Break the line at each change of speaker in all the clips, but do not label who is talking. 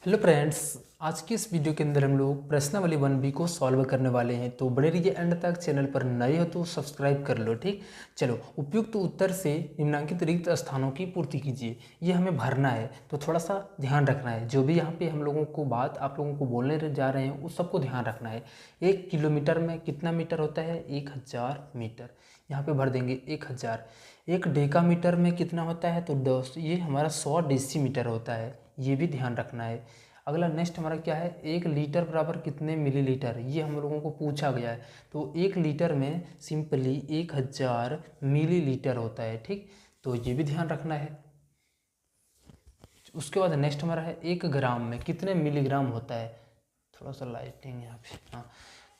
Hello friends, आज की इस वीडियो के अंदर हम लोग प्रश्नावली 1B को सॉल्व करने वाले हैं। तो बने रहिए एंड तक। चैनल पर नए हो तो सब्सक्राइब कर लो। ठीक, चलो उपयुक्त उत्तर से निम्नांकित रिक्त स्थानों की पूर्ति कीजिए। ये हमें भरना है, तो थोड़ा सा ध्यान रखना है। जो भी यहाँ पे हम लोगों को बात आप लोगों को बोलने जा रहे हैं उस सबको ध्यान रखना है। 1 किलोमीटर में कितना मीटर होता है? 1000 मीटर। यहाँ पे भर देंगे 1000। 1 डेकामीटर में कितना होता है? तो 10। ये हमारा 100 डेसीमीटर होता है, ये भी ध्यान रखना है। अगला नेक्स्ट हमारा क्या है? 1 लीटर बराबर कितने मिलीलीटर? ये हम लोगों को पूछा गया है। तो 1 लीटर में सिंपली 1000 मिलीलीटर होता है। ठीक, तो ये भी ध्यान रखना है। उसके बाद नेक्स्ट हमारा है 1 ग्राम में कितने मिलीग्राम होता है? थोड़ा सा लाइटिंग यहाँ पे, हाँ।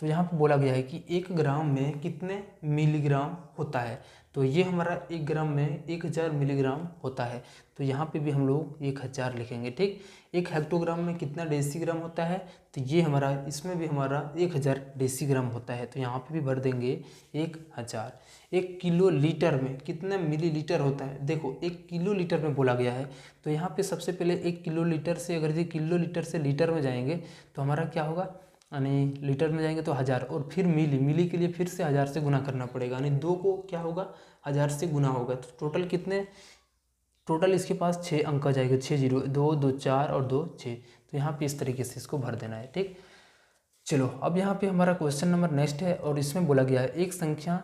तो यहाँ पे बोला गया है कि 1 ग्राम में कितने मिलीग्राम होता है। तो ये हमारा 1 ग्राम में 1000 मिलीग्राम होता है। तो यहाँ पे भी हम लोग 1000 लिखेंगे। ठीक, 1 हेक्टोग्राम में कितना डेसीग्राम होता है? तो ये हमारा इसमें भी हमारा 1000 डेसीग्राम होता है। तो यहाँ पे भी भर देंगे 1000। 1 किलो लीटर में कितना मिलीलीटर होता है? देखो 1 किलो लीटर में बोला गया है। तो यहाँ पे सबसे पहले 1 किलो लीटर से अगर ये किलो लीटर से लीटर में जाएंगे तो हमारा क्या होगा? यानी लीटर में जाएंगे तो 1000, और फिर मिली के लिए फिर से 1000 से गुना करना पड़ेगा। यानी 2 को क्या होगा? 1000 से गुना होगा। तो टोटल इसके पास 6 अंक आ जाएगा। 6 जीरो, 2 2 4 और 2 6। तो यहाँ पे इस तरीके से इसको भर देना है। ठीक, चलो अब यहाँ पे हमारा क्वेश्चन नंबर नेक्स्ट है, और इसमें बोला गया है एक संख्या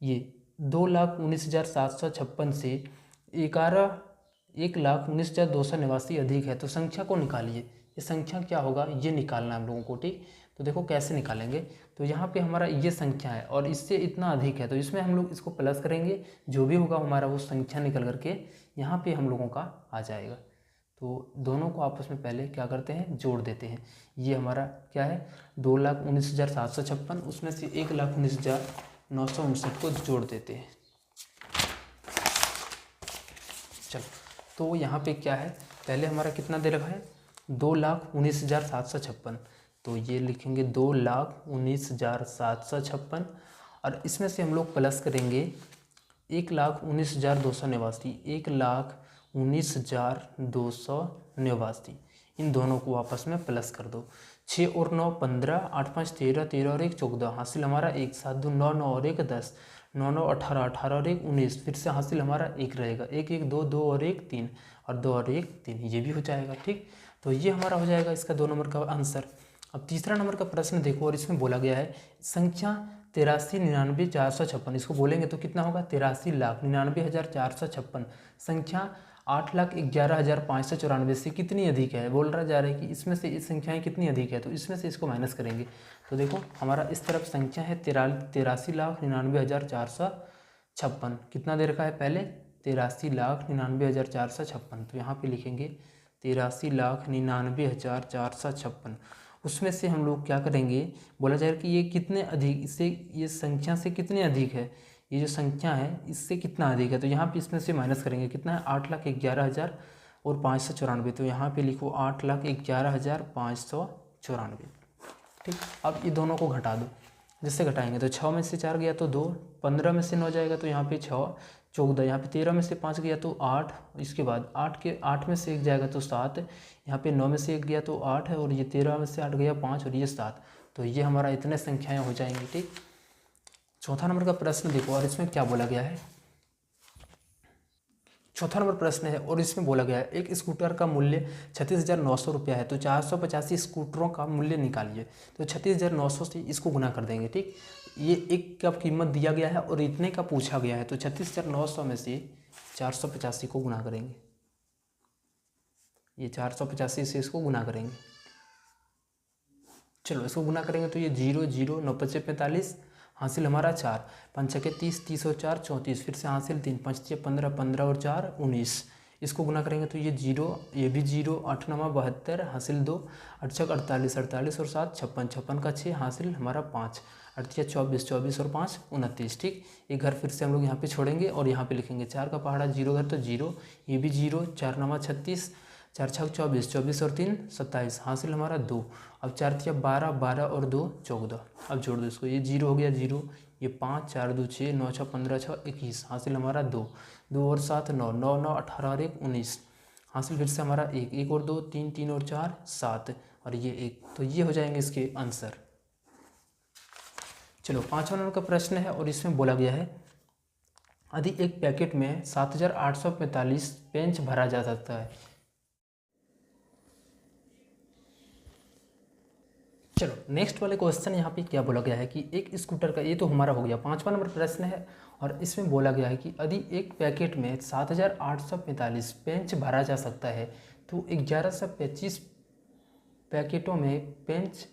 ये 2,19,756 से 1,19,289 अधिक है, तो संख्या को निकालिए। ये संख्या क्या होगा ये निकालना है हम लोगों को। ठीक, तो देखो कैसे निकालेंगे। तो यहाँ पे हमारा ये संख्या है और इससे इतना अधिक है, तो इसमें हम लोग इसको प्लस करेंगे। जो भी होगा हमारा वो संख्या निकल करके यहाँ पे हम लोगों का आ जाएगा। तो दोनों को आपस में पहले क्या करते हैं? जोड़ देते हैं। ये हमारा क्या है? 2,19,756, उसमें से 1,19,959 को जोड़ देते हैं। चलो, तो यहाँ पे क्या है? पहले हमारा कितना दे रखा है? 2,19,756। तो ये लिखेंगे 2,19,756, और इसमें से हम लोग प्लस करेंगे 1,19,289। 1,19,289, इन दोनों को आपस में प्लस कर दो। 6 और 9 15, 8 5 13, 13 और 1 14, हासिल हमारा 1। 7 2 9, 9 और 1 10, 9 9 18, 18 और 1 19, फिर से हासिल हमारा 1 रहेगा। 1 1 2, 2 और 1 3, और 2 और 1 3, ये भी हो जाएगा। ठीक, तो ये हमारा हो जाएगा इसका 2 नंबर का आंसर। अब तीसरा नंबर का प्रश्न देखो, और इसमें बोला गया है संख्या 83,99,456, इसको बोलेंगे तो कितना होगा? 83,99,456। संख्या 8,11,594 से कितनी अधिक है? बोल रहा जा रहा है कि इसमें से इस संख्याएं कितनी अधिक है, तो इसमें से इसको माइनस करेंगे। तो देखो हमारा इस तरफ संख्या है 83,99,456। कितना दे रखा है पहले? 83,99,456। तो यहाँ पे लिखेंगे 83,99,456। उसमें से हम लोग क्या करेंगे? बोला जाएगा कि ये कितने अधिक, इससे ये संख्या से कितने अधिक है, ये जो संख्या है इससे कितना अधिक है। तो यहाँ पे इसमें से माइनस करेंगे, कितना है? 8,11,594। तो यहाँ पे लिखो 8,11,594। ठीक, अब ये दोनों को घटा दो। जिससे घटाएंगे तो 6 में से 4 गया तो 2, 15 में से 9 जाएगा तो यहाँ पे 6 14, यहाँ पे 13 में से 5 गया तो 8, इसके बाद 8 में से 1 जाएगा तो 7, यहाँ पे 9 में से 1 गया तो 8 है, और ये 13 में से 8 गया 5, और ये 7। तो ये हमारा इतने संख्याएँ हो जाएंगी। ठीक, चौथा नंबर का प्रश्न देखो, और इसमें क्या बोला गया है? चौथा नंबर प्रश्न है, और इसमें बोला गया है एक स्कूटर का मूल्य 36,900 रुपया है, तो 485 स्कूटरों का मूल्य निकालिए। तो 36,900 से इसको गुना कर देंगे। ठीक, ये एक का कीमत दिया गया है और इतने का पूछा गया है, तो 36,900 में से 485 को गुना करेंगे। ये 485 से इसको गुना करेंगे। चलो इसको गुना करेंगे तो ये 0 0 9 5 45, हासिल हमारा 4, 5 6 30, 30 और 4 34, फिर से हासिल 3, 5 6 15, 15 और 4 19। इसको गुना करेंगे तो ये 0, ये भी 0, 8 9 72, हासिल 2, 8 6 48, 48 और 7 56, 56 का 6, हासिल हमारा 5, 8 6 24, 24 और 5 29। ठीक, एक घर फिर से हम लोग यहाँ पे छोड़ेंगे और यहाँ पे लिखेंगे 4 का पहाड़ा 0 घर तो 0, ये भी 0, 4 9 36, 4 6 24, 24 और 3 27, हासिल हमारा 2। अब 4 3 12, 12 और 2 14। अब जोड़ दो इसको, ये 0 हो गया 0, ये 5 4 2 6, 9 6 15 6 21, हासिल हमारा 2, 2 और 7 9, 9 9 18 और 1 19। हासिल फिर से हमारा एक, एक और दो, तीन, तीन और चार, सात, और ये एक। तो ये हो जाएंगे इसके आंसर। चलो 5वां नंबर का प्रश्न है और इसमें बोला गया है यदि एक पैकेट में 7,845 पेंच भरा जा सकता है। चलो नेक्स्ट वाले क्वेश्चन यहाँ पे क्या बोला गया है कि एक स्कूटर का, ये तो हमारा हो गया 5वां नंबर प्रश्न है, और इसमें बोला गया है कि यदि एक पैकेट में 7,845 पेंच भरा जा सकता है तो 1125 पैकेटों में पेंच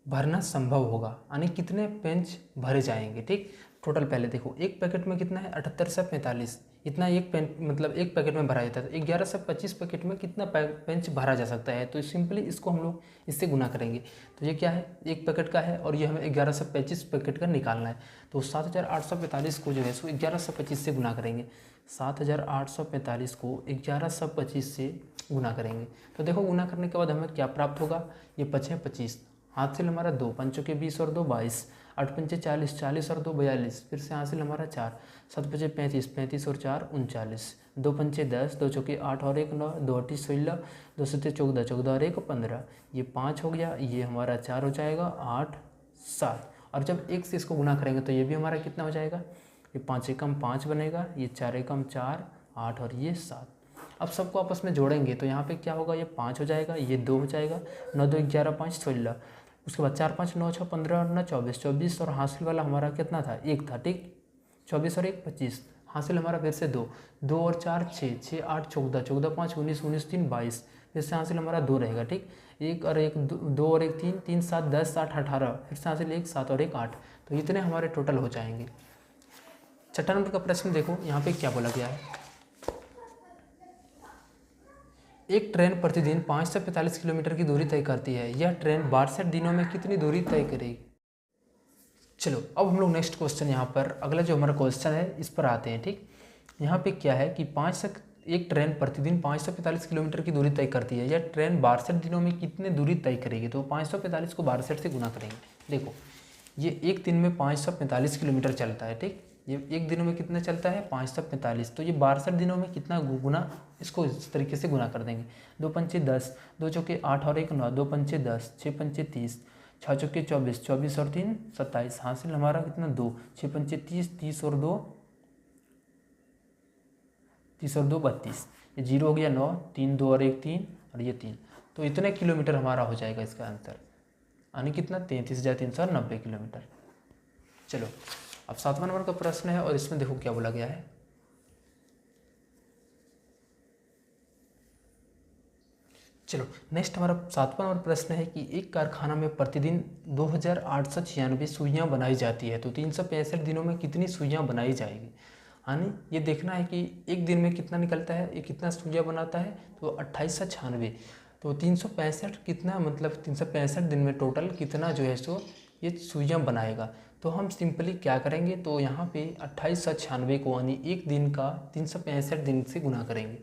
भरना संभव होगा, यानी कितने पेंच भरे जाएंगे। ठीक, टोटल पहले देखो एक पैकेट में कितना है 7845, इतना एक पेन मतलब एक पैकेट में भरा जाता है। तो 1125 पैकेट में कितना पेंच भरा जा सकता है, तो सिंपली इसको हम लोग इससे गुना करेंगे। तो ये क्या है, एक पैकेट का है और ये हमें 1125 पैकेट का निकालना है। तो 7,845 को जो है सो 1125 से गुना करेंगे। 7,845 को 1125 से गुना करेंगे। तो देखो गुना करने के बाद हमें क्या प्राप्त होगा, ये 5 25, हासिल हमारा 2, 5 के 20 और 2 22, 8 पंचे 40, 40 और 2 42, फिर से हासिल हमारा 4, 7 पंचे 35, 35 और 4 39, 2 पंचे 10, 2 चौके 8 और 1 9, 2 8 16, 2 सत्ते 14, 14 और 1 15, ये 5 हो गया, ये हमारा 4 हो जाएगा, 8 7। और जब 1 से इसको गुना करेंगे तो ये भी हमारा कितना हो जाएगा, ये 5 एकम 5 बनेगा, ये 4 एकम 4 8 और ये 7। अब सबको आपस में जोड़ेंगे तो यहाँ पे क्या होगा, ये 5 हो जाएगा, ये 2 हो जाएगा, 9 2 11 5 16, उसके बाद 4 5 9 6 15 और 9 24, 24 और हासिल वाला हमारा कितना था, 1 था। ठीक, 24 और 1 25, हासिल हमारा फिर से 2, 2 और 4 6, 6 8 14, 14 5 19, 19 3 22, फिर से हासिल हमारा 2 रहेगा। ठीक, 1 और 1 2 और 1 3, 3 7 10 8 18, फिर से हासिल 1 7 और 1 8। तो इतने हमारे टोटल हो जाएंगे। 6वां नंबर का प्रश्न देखो यहाँ पे क्या बोला गया है, एक ट्रेन प्रतिदिन 5 से 45 किलोमीटर की दूरी तय करती है, यह ट्रेन 62 दिनों में कितनी दूरी तय करेगी। चलो अब हम लोग नेक्स्ट क्वेश्चन यहाँ पर, अगला जो हमारा क्वेश्चन है इस पर आते हैं। ठीक, यहाँ पे क्या है कि एक ट्रेन प्रतिदिन 5 से 45 किलोमीटर की दूरी तय करती है, यह ट्रेन 62 दिनों में कितनी दूरी तय करेगी। तो 545 को 62 से गुना करेंगे। देखो ये एक दिन में 545 किलोमीटर चलता है। ठीक, ये एक दिन में कितना चलता है 545, तो ये 62 दिनों में कितना गुना, इसको इस तरीके से गुना कर देंगे। 2 पंचे 10, 2 चौके 8 और 1 9, 2 पंचे 10, 6 पंचे 30, 6 चौके 24, 24 और 3 27, हासिल हमारा कितना 2, 6 पंचे 30, 30 और 2 32, ये 0 हो गया 9, 3 2 और 1 3 और ये 3। तो इतने किलोमीटर हमारा हो जाएगा इसका आंसर, यानी कितना 33,390 किलोमीटर। चलो अब 7वां नंबर का प्रश्न है और इसमें देखो क्या बोला गया है, चलो नेक्स्ट हमारा 7वां नंबर प्रश्न है कि एक कारखाना में प्रतिदिन 2,896 सुइयाँ बनाई जाती है, तो 365 दिनों में कितनी सुइयाँ बनाई जाएगी। यानी ये देखना है कि एक दिन में कितना निकलता है, ये कितना सुइयाँ बनाता है, तो 2896, तो 365 कितना, मतलब 365 दिन में टोटल कितना जो है सो ये सुइयाँ बनाएगा। तो हम सिंपली क्या करेंगे, तो यहाँ पे 2896 को यानी एक दिन का 365 दिन से गुना करेंगे।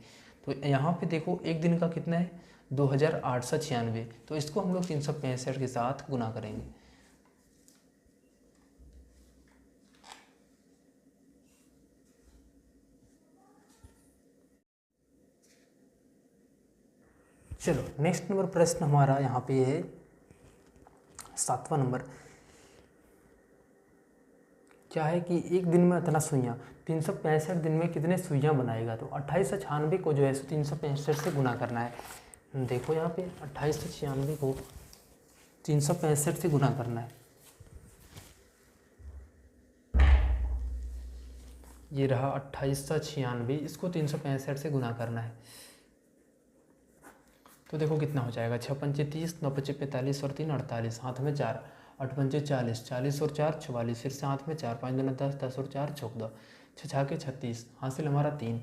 तो यहाँ पे देखो एक दिन का कितना है 2,896, तो इसको हम लोग 365 के साथ गुना करेंगे। चलो नेक्स्ट नंबर प्रश्न हमारा यहाँ पे है 7वां नंबर, क्या है कि एक दिन में इतना सुइयाँ, 365 दिन में कितने सुइयाँ बनाएगा। तो 2896 को जो है 365 से गुना करना है। देखो यहाँ पे 2896 को 365 से गुना करना है, ये रहा 2896, इसको 365 से गुना करना है। तो देखो कितना हो जाएगा, 6 पंचे 30, 9 पंचे 45 और 3 48, हाथ में 4, 8 पंचे 40, 40 और 4 44, फिर से हाथ में 4, 5 दूना 10, 10 और 4 14, 6 छाके 36, हासिल हमारा 3,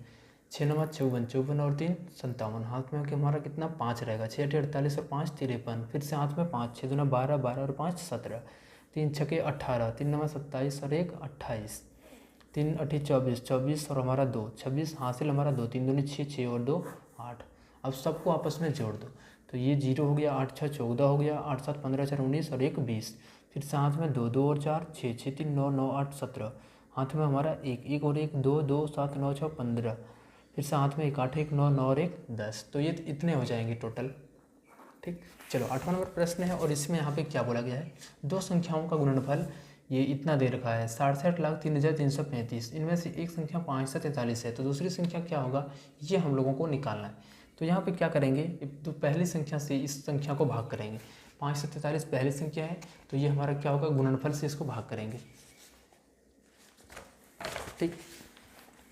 6 9 54, 54 और 3 57, हाथ में कि हमारा कितना 5 रहेगा, 6 8 48 और 5 53, फिर से हाथ में 5, 6 दूना 12, 12 और 5 17, 3 छके 18, 3 9 27 और 1 28, 3 8 24, 24 और हमारा 2 26, हासिल हमारा 2, 3 दूनी 6, 6 और 2 8। अब सबको आपस में जोड़ दो, तो ये 0 हो गया, 8 6 14 हो गया, 8 7 15 4 19 और 1 20, फिर से हाथ में 2 2 और 4 6 6 3 9 9 8 17, हाथ में हमारा 1 1 और 1 2 2 7 9 6 15, फिर से हाथ में 1 8 1 9 9 और 1 10, तो ये इतने हो जाएंगे टोटल। ठीक, चलो 8वां नंबर प्रश्न है और इसमें यहाँ पे क्या बोला गया है, दो संख्याओं का गुणनफल ये इतना दे रखा है 67,03,335, इनमें से एक संख्या 543 है, तो दूसरी संख्या क्या होगा ये हम लोगों को निकालना है। तो यहाँ पे क्या करेंगे, तो पहली संख्या से इस संख्या को भाग करेंगे। 543 पहली संख्या है, तो ये हमारा क्या होगा, गुणनफल से इसको भाग करेंगे। ठीक,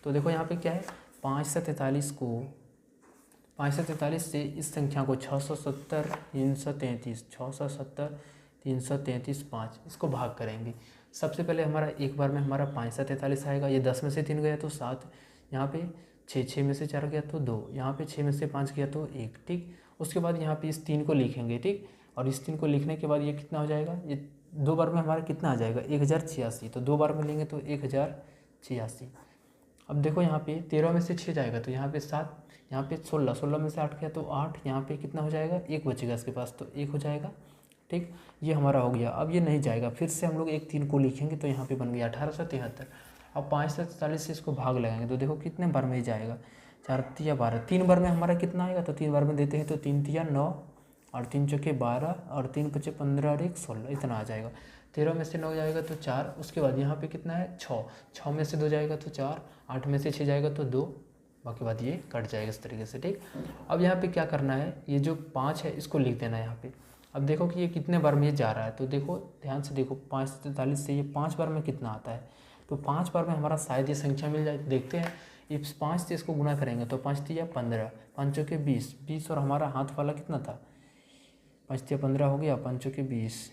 तो देखो यहाँ पे क्या है, 543 से इस संख्या को 670 333 5 इसको भाग करेंगे। सबसे पहले हमारा एक बार में हमारा 543 आएगा, ये 10 में से 3 गया तो 7, यहाँ पे 6 में से 4 गया तो 2, यहाँ पे 6 में से 5 गया तो 1। ठीक, उसके बाद यहाँ पे इस 3 को लिखेंगे। ठीक, और इस 3 को लिखने के बाद ये कितना हो जाएगा, ये 2 बार में हमारा कितना आ जाएगा 1086, तो 2 बार में लेंगे तो 1086। अब देखो यहाँ पे 13 में से 6 जाएगा तो यहाँ पे 7, यहाँ पे 16 में से 8 गया तो 8, यहाँ पे कितना हो जाएगा 1 बचेगा इसके पास तो 1 हो जाएगा। ठीक, ये हमारा हो गया। अब ये नहीं जाएगा, फिर से हम लोग 1 3 को लिखेंगे तो यहाँ पे बन गया 1873। अब 543 से इसको भाग लगाएंगे तो देखो कितने बार में ही जाएगा, 4 तिया 12, 3 बार में हमारा कितना आएगा, तो 3 बार में देते हैं तो 3 तिया 9 और 3 चौके 12 और 3 पचे 15 और 1 16, इतना आ जाएगा। 13 में से 9 जाएगा तो 4, उसके बाद यहाँ पे कितना है 6 में से 2 जाएगा तो 4, 8 में से 6 जाएगा तो 2, बाकी बात ये कट जाएगा इस तरीके से। ठीक, अब यहाँ पे क्या करना है, ये जो 5 है इसको लिख देना है यहाँ पे। अब देखो कि ये कितने बार में ये जा रहा है, तो देखो ध्यान से देखो 543 से ये 5 बार में कितना आता है, तो 5 बार में हमारा शायद ये संख्या मिल जाए। देखते हैं, इस 5 से इसको गुना करेंगे तो 5 तिया 15, 5 चौके 20 और हमारा हाथ वाला कितना था 5 तिया 15 हो गया, 5 चौके 20